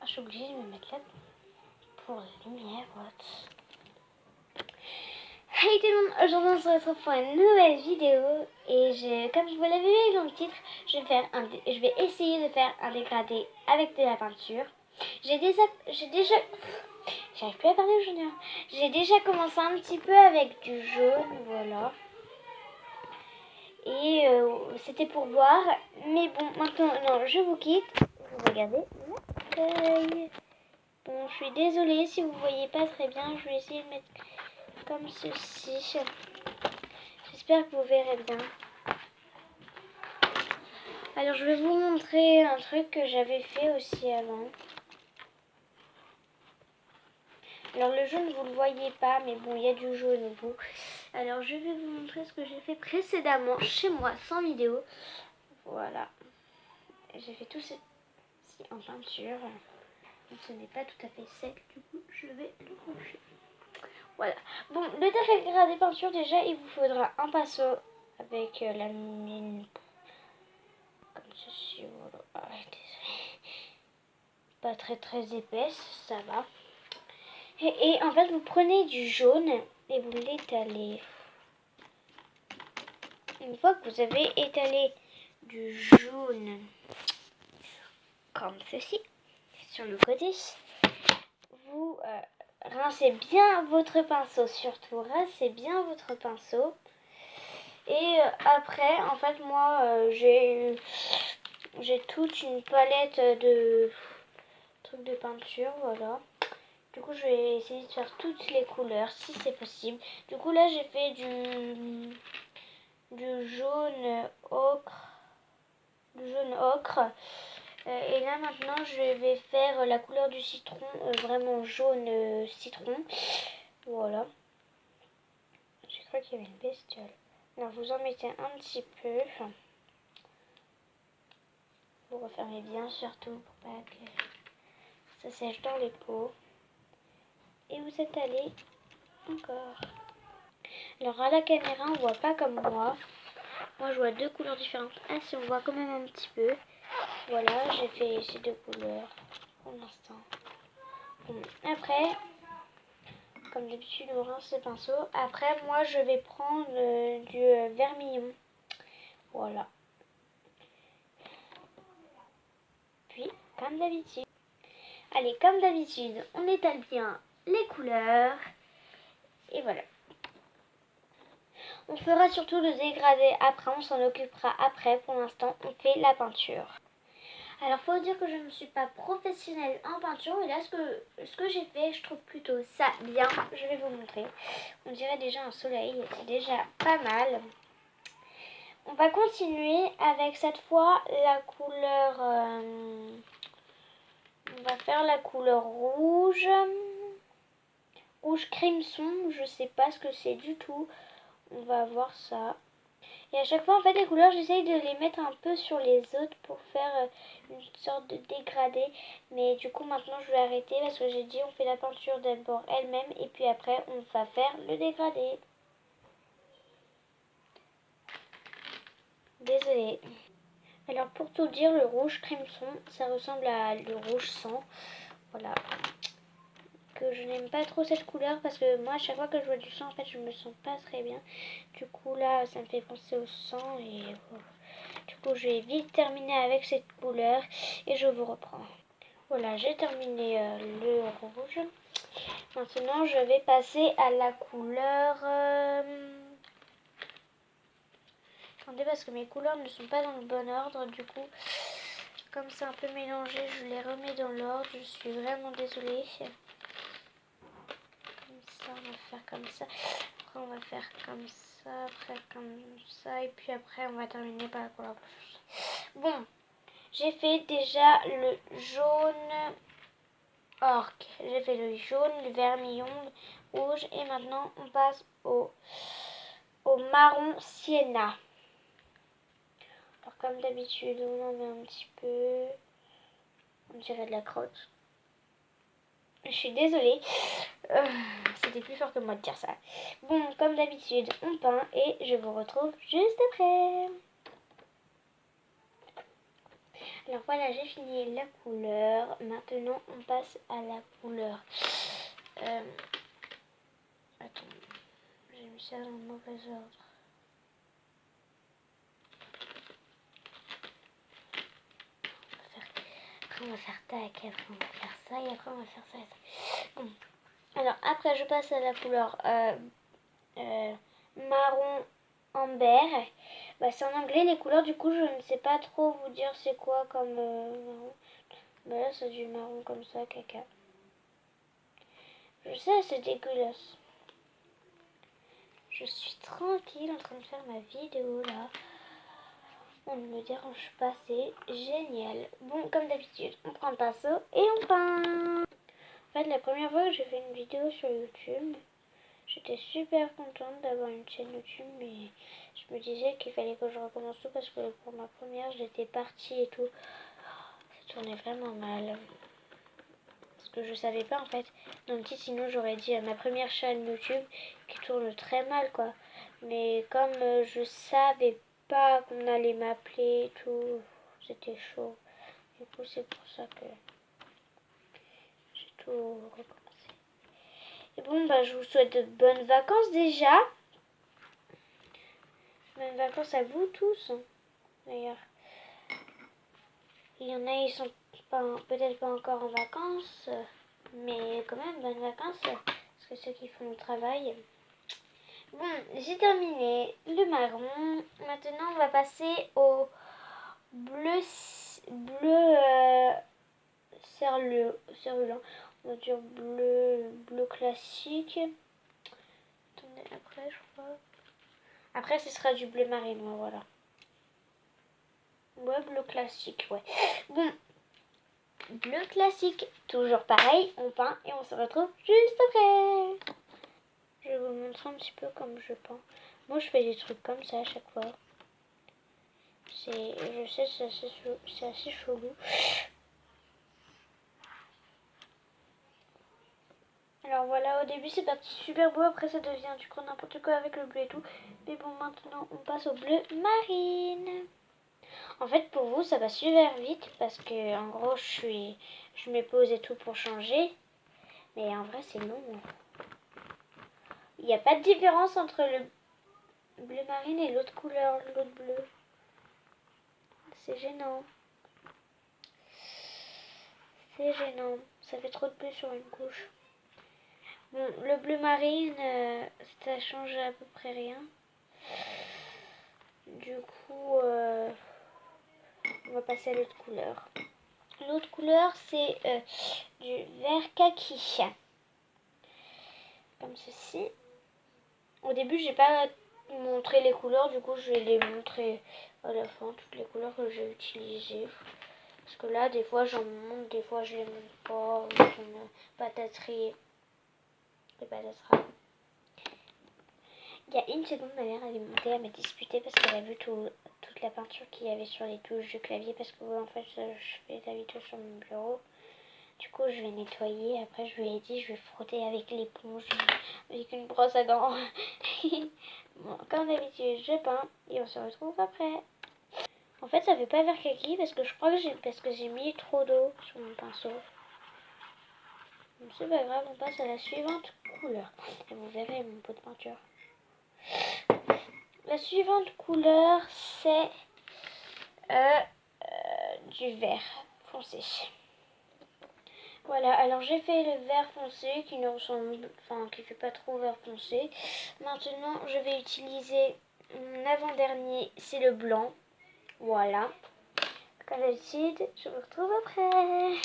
Je suis obligée de me mettre là pour la lumière. Hey tout le monde, aujourd'hui on se retrouve pour une nouvelle vidéo et comme je vous l'avais vu dans le titre, je vais essayer de faire un dégradé avec de la peinture. J'arrive plus à parler aujourd'hui. J'ai déjà commencé un petit peu avec du jaune, voilà. Et c'était pour voir, mais bon, maintenant, non, je vous quitte. Vous regardez ma feuille. Bon, je suis désolée si vous voyez pas très bien, je vais essayer de mettre comme ceci. J'espère que vous verrez bien. Alors je vais vous montrer un truc que j'avais fait aussi avant. Alors le jaune vous le voyez pas, mais bon il y a du jaune au bout. Alors je vais vous montrer ce que j'ai fait précédemment chez moi sans vidéo. Voilà. J'ai fait tout ceci en peinture. Donc, ce n'est pas tout à fait sec, du coup je vais le coucher. Voilà. Bon, le dégradé peinture déjà il vous faudra un pinceau avec la mine comme ceci. Voilà. Ah, désolé. Pas très épaisse, ça va. Et en fait, vous prenez du jaune et vous l'étalez. Une fois que vous avez étalé du jaune, comme ceci, sur le côté, vous rincez bien votre pinceau. Surtout, rincez bien votre pinceau. Et après, en fait, moi, j'ai toute une palette de trucs de peinture, voilà. Du coup, je vais essayer de faire toutes les couleurs, si c'est possible. Du coup, là, j'ai fait du jaune ocre. Du jaune ocre. Et là, maintenant, je vais faire la couleur du citron, vraiment jaune citron. Voilà. J'ai cru qu'il y avait une bestiole. Alors, vous en mettez un petit peu. Vous refermez bien, surtout, pour pas que ça sèche dans les pots. Et vous étalez encore. Alors à la caméra on voit pas comme moi. Moi je vois deux couleurs différentes. Ah si, on voit quand même un petit peu. Voilà, j'ai fait ces deux couleurs pour l'instant. Bon, après, comme d'habitude on rince le pinceau. Après moi je vais prendre du vermillon. Voilà. Puis comme d'habitude. Allez, comme d'habitude, on étale bien les couleurs. Et voilà. On fera surtout le dégradé après, on s'en occupera après. Pour l'instant, on fait la peinture. Alors, faut dire que je ne suis pas professionnelle en peinture. Et là, ce que j'ai fait, je trouve plutôt ça bien. Je vais vous montrer. On dirait déjà un soleil. C'est déjà pas mal. On va continuer avec cette fois la couleur... on va faire la couleur rouge. Rouge crimson. Je sais pas ce que c'est du tout. On va voir ça. Et à chaque fois, en fait, les couleurs, j'essaye de les mettre un peu sur les autres pour faire une sorte de dégradé. Mais du coup, maintenant, je vais arrêter parce que j'ai dit on fait la peinture d'abord elle-même et puis après, on va faire le dégradé. Désolée. Alors, pour tout dire, le rouge crimson, ça ressemble à le rouge sang. Voilà. Que je n'aime pas trop cette couleur parce que moi, à chaque fois que je vois du sang, en fait, je me sens pas très bien. Du coup, là, ça me fait penser au sang et... Du coup, je vais vite terminer avec cette couleur et je vous reprends. Voilà, j'ai terminé le rouge. Maintenant, je vais passer à la couleur... Attendez, parce que mes couleurs ne sont pas dans le bon ordre. Du coup, comme c'est un peu mélangé, je les remets dans l'ordre. Je suis vraiment désolée. Comme ça, on va faire comme ça. Après, on va faire comme ça. Après, comme ça. Et puis après, on va terminer par la couleur blanche. Bon. J'ai fait déjà le jaune orque. J'ai fait le jaune, le vermillon, le rouge. Et maintenant, on passe au marron sienna. Alors, comme d'habitude, on en met un petit peu. On dirait de la crotte. Je suis désolée. C'était plus fort que moi de dire ça. Bon, comme d'habitude, on peint et je vous retrouve juste après. Alors voilà, j'ai fini la couleur. Maintenant, on passe à la couleur. Attends, j'ai mis ça dans le mauvais ordre. Après, on va faire tac, après, on va faire ça, et après, on va faire ça et ça. Bon. Alors, après, je passe à la couleur marron amber. Bah, c'est en anglais les couleurs, du coup, je ne sais pas trop vous dire c'est quoi comme marron. Bah, là, c'est du marron comme ça, caca. Je sais, c'est dégueulasse. Je suis tranquille en train de faire ma vidéo là. On ne me dérange pas, c'est génial. Bon, comme d'habitude, on prend le pinceau et on peint. En fait, la première fois que j'ai fait une vidéo sur YouTube, j'étais super contente d'avoir une chaîne YouTube, mais je me disais qu'il fallait que je recommence tout parce que pour ma première, j'étais partie et tout. Ça tournait vraiment mal. Parce que je savais pas en fait. Dans le titre, sinon j'aurais dit ma première chaîne YouTube qui tourne très mal quoi. Mais comme je savais pas qu'on allait m'appeler et tout, c'était chaud. Du coup, c'est pour ça que j'ai tout recommencé. Et bon, bah, je vous souhaite de bonnes vacances déjà. Bonnes vacances à vous tous, hein, d'ailleurs. Il y en a, ils sont peut-être pas encore en vacances, mais quand même, bonnes vacances. Parce que ceux qui font le travail. Bon, j'ai terminé le marron. Maintenant, on va passer au bleu cerulin. On va dire bleu classique. Attendez, après, je crois. Après, ce sera du bleu marine, voilà. Ouais, bleu classique, ouais. Bon, bleu classique, toujours pareil, on peint et on se retrouve juste après. Je vais vous montrer un petit peu comme je peins. Moi, je fais des trucs comme ça à chaque fois. Je sais, c'est assez chelou. Alors voilà, au début c'est parti super beau, après ça devient du coup n'importe quoi avec le bleu et tout. Mais bon, maintenant on passe au bleu marine. En fait, pour vous, ça va super vite parce que en gros, je me pose et tout pour changer. Mais en vrai, c'est long. Il n'y a pas de différence entre le bleu marine et l'autre couleur, l'autre bleu. C'est gênant. C'est gênant. Ça fait trop de bleu sur une couche. Bon, le bleu marine, ça change à peu près rien. Du coup, on va passer à l'autre couleur. L'autre couleur, c'est du vert kaki. Comme ceci. Au début, j'ai pas montré les couleurs, du coup, je vais les montrer à la fin, toutes les couleurs que j'ai utilisées. Parce que là, des fois, j'en montre, des fois, je les montre pas. C'est une pataterie. Des patateras. Il y a une seconde, ma mère elle est montée, elle m'a disputé parce qu'elle a vu toute la peinture qu'il y avait sur les touches du clavier. Parce que en fait, je fais la vidéo sur mon bureau. Du coup, je vais nettoyer. Après, je lui ai dit, je vais frotter avec l'éponge, avec une brosse à dents. Bon, comme d'habitude, je peins et on se retrouve après. En fait, ça fait pas vert kaki parce que je crois que j'ai mis trop d'eau sur mon pinceau. C'est pas grave, on passe à la suivante couleur. Et vous verrez mon pot de peinture. La suivante couleur, c'est du vert foncé. Voilà, alors j'ai fait le vert foncé qui ne ressemble, enfin qui fait pas trop vert foncé. Maintenant, je vais utiliser mon avant-dernier, c'est le blanc. Voilà. Comme d'habitude, je vous retrouve après.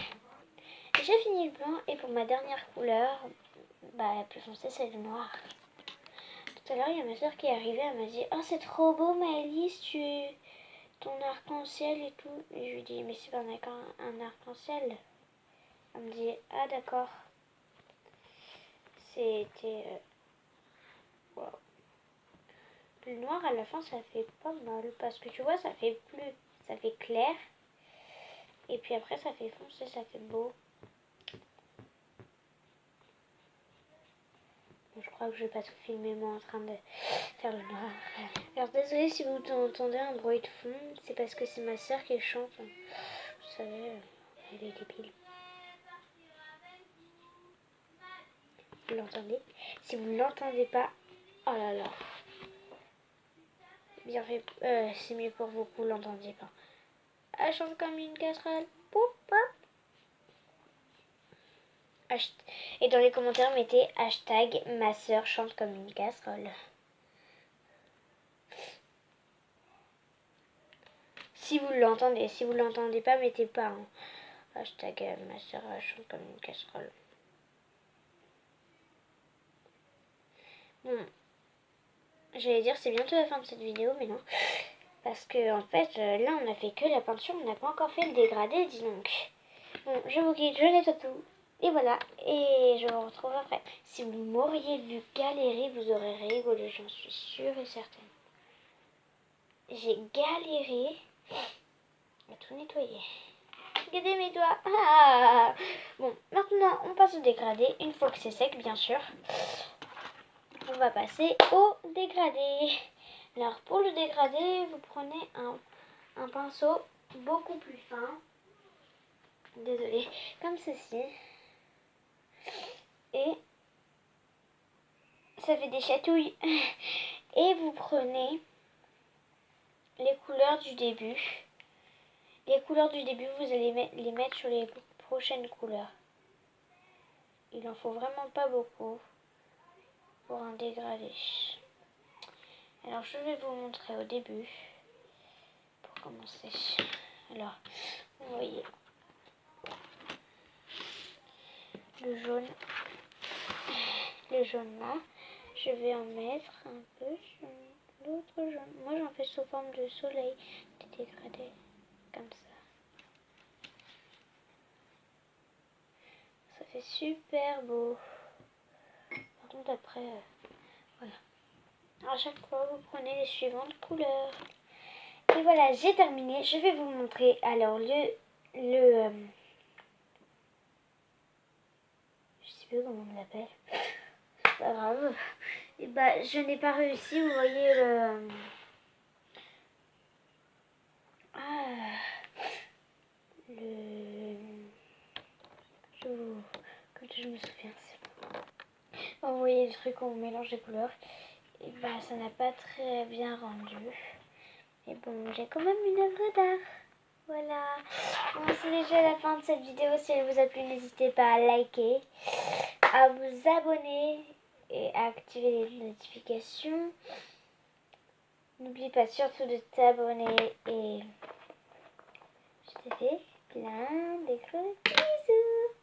J'ai fini le blanc et pour ma dernière couleur, bah la plus foncée, c'est le noir. Tout à l'heure, il y a ma soeur qui est arrivée, elle m'a dit « Oh, c'est trop beau, Maëlys, ton arc-en-ciel et tout. » Et je lui dis « Mais c'est pas un arc-en-ciel. » Elle me dit « Ah, d'accord. » C'était... wow. Le noir, à la fin, ça fait pas mal. Parce que tu vois, ça fait clair. Et puis après, ça fait foncé, ça fait beau. Je crois que je vais pas tout filmer moi en train de faire le noir. Alors désolée si vous entendez un bruit de fond, c'est parce que c'est ma soeur qui chante. savez, il est débile. Vous l'entendez? Si vous ne l'entendez pas, oh là là. Bien fait, c'est mieux pour vous que vous l'entendiez pas. Elle chante comme une casserole. Poup, poup. Et dans les commentaires, mettez hashtag ma soeur chante comme une casserole. Si vous l'entendez, si vous l'entendez pas, mettez pas hashtag ma soeur chante comme une casserole. Bon, j'allais dire c'est bientôt la fin de cette vidéo, mais non. Parce que en fait, là on a fait que la peinture, on n'a pas encore fait le dégradé, dis donc. Bon, je vous quitte, je nettoie tout. Et voilà, et je vous retrouve après. Si vous m'auriez vu galérer, vous aurez rigolé, j'en suis sûre et certaine. J'ai galéré à tout nettoyer. Regardez mes doigts. Ah. Bon, maintenant on passe au dégradé, une fois que c'est sec bien sûr. On va passer au dégradé. Alors pour le dégradé, vous prenez un pinceau beaucoup plus fin. Désolée, comme ceci. Et ça fait des chatouilles. Et vous prenez les couleurs du début. Les couleurs du début, vous allez les mettre sur les prochaines couleurs. Il en faut vraiment pas beaucoup pour un dégradé. Alors je vais vous montrer au début pour commencer. Alors, vous voyez le jaune là, je vais en mettre un peu sur l'autre jaune. Moi j'en fais sous forme de soleil, des dégradés, comme ça. Ça fait super beau. Par contre après, voilà. À chaque fois vous prenez les suivantes couleurs. Et voilà, j'ai terminé. Je vais vous montrer alors je sais plus comment on l'appelle. C'est pas grave. Et bah je n'ai pas réussi, vous voyez le quand je me souviens, c'est bon. Vous voyez le truc où on mélange les couleurs. Et bah ça n'a pas très bien rendu. Mais bon, j'ai quand même une œuvre d'art. Voilà. Bon, c'est déjà la fin de cette vidéo. Si elle vous a plu, n'hésitez pas à liker, à vous abonner et à activer les notifications. N'oublie pas surtout de t'abonner et je te fais plein de gros bisous.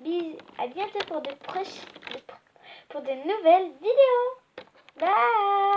Bisous. À bientôt pour de nouvelles vidéos. Bye.